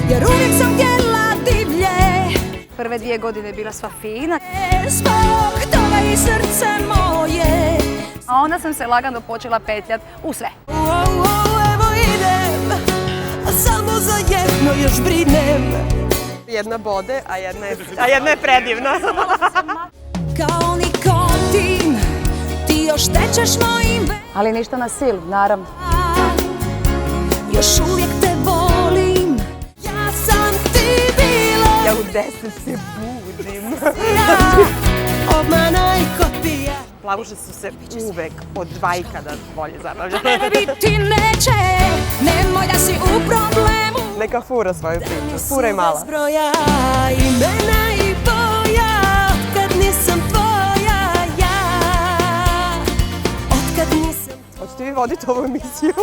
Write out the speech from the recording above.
jer uvijek sam htjela divlje. Prve 2 godine je bila sva fina. Zbog toga i srce moje. A onda sam se lagano počela petljati u sve. Evo idem, a samo za jedno još brinem. Jedna bode, a jedna je predivna. Kao nikotin, ti još tečeš mojim Ali ništa na silu, naravno. još uvijek te volim. Ja sam ti bila. Ja u 10 se budim. Obmana i kopija. Plavuše su se uvek od 2 ikada bolje zabavljale. Tebe biti neće, nemoj da si u problemu. Neka fura svoju priču, fura i mala. Zbroja imena i boja, otkad nisam tvoja ja. Otkad nisam. Hoćete vi voditi ovu emisiju?